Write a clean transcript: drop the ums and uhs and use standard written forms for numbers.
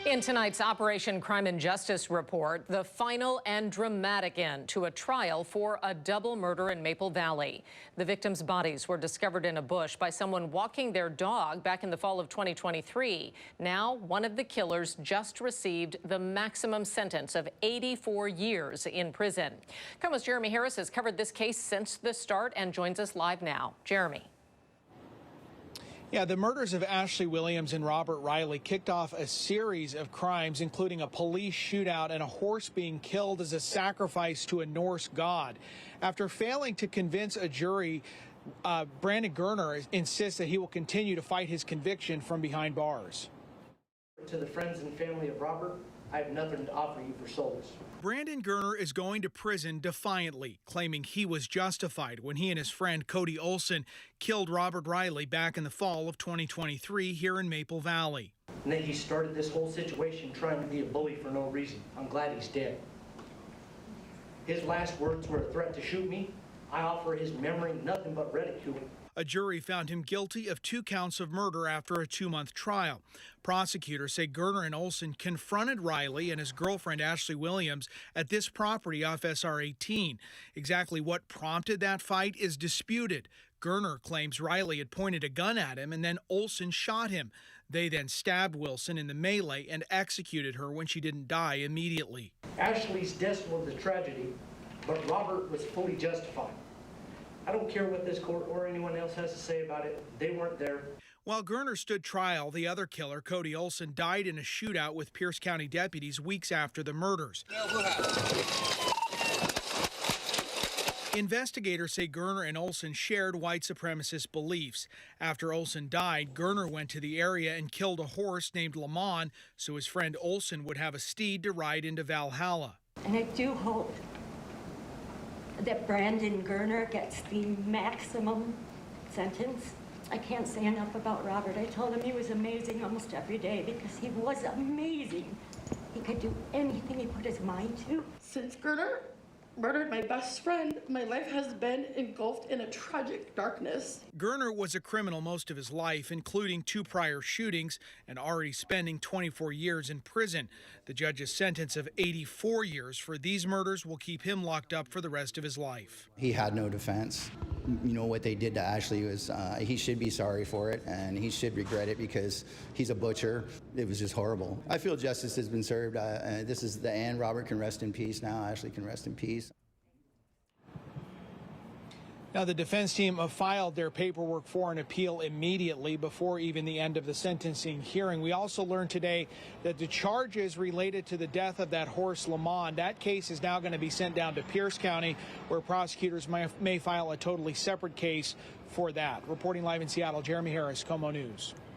In tonight's Operation Crime and Justice report, the final and dramatic end to a trial for a double murder in Maple Valley. The victims' bodies were discovered in a bush by someone walking their dog back in the fall of 2023. Now, one of the killers just received the maximum sentence of 84 years in prison. KOMO's Jeremy Harris has covered this case since the start and joins us live now. Jeremy. Yeah, the murders of Ashley Williams and Robert Riley kicked off a series of crimes, including a police shootout and a horse being killed as a sacrifice to a Norse god. After failing to convince a jury, Brandon Gerner insists that he will continue to fight his conviction from behind bars. To the friends and family of Robert, I have nothing to offer you for solace. Brandon Gerner is going to prison defiantly, claiming he was justified when he and his friend Cody Olson killed Robert Riley back in the fall of 2023 here in Maple Valley. And then he started this whole situation trying to be a bully for no reason. I'm glad he's dead. His last words were a threat to shoot me. I offer his memory nothing but ridicule. A jury found him guilty of 2 counts of murder after a 2-month trial. Prosecutors say Gerner and Olson confronted Riley and his girlfriend Ashley Williams at this property off SR 18. Exactly what prompted that fight is disputed. Gerner claims Riley had pointed a gun at him and then Olson shot him. They then stabbed Wilson in the melee and executed her when she didn't die immediately. Ashley's death was a tragedy, but Robert was fully justified. I don't care what this court or anyone else has to say about it. They weren't there. While Gerner stood trial, the other killer, Cody Olson, died in a shootout with Pierce County deputies weeks after the murders. Investigators say Gerner and Olson shared white supremacist beliefs. After Olson died, Gerner went to the area and killed a horse named Lamont so his friend Olson would have a steed to ride into Valhalla. And I do hope that Brandon Gerner gets the maximum sentence. I can't say enough about Robert. I told him he was amazing almost every day because he was amazing. He could do anything he put his mind to. Since Gerner murdered my best friend, my life has been engulfed in a tragic darkness. Gerner was a criminal most of his life, including 2 prior shootings, and already spending 24 years in prison. The judge's sentence of 84 years for these murders will keep him locked up for the rest of his life. He had no defense. You know, what they did to Ashley was, he should be sorry for it, and he should regret it because he's a butcher. It was just horrible. I feel justice has been served. This is the end. Robert can rest in peace now. Ashley can rest in peace. Now, the defense team filed their paperwork for an appeal immediately before even the end of the sentencing hearing. We also learned today that the charges related to the death of that horse, Lamont, that case is now going to be sent down to Pierce County, where prosecutors may file a totally separate case for that. Reporting live in Seattle, Jeremy Harris, KOMO News.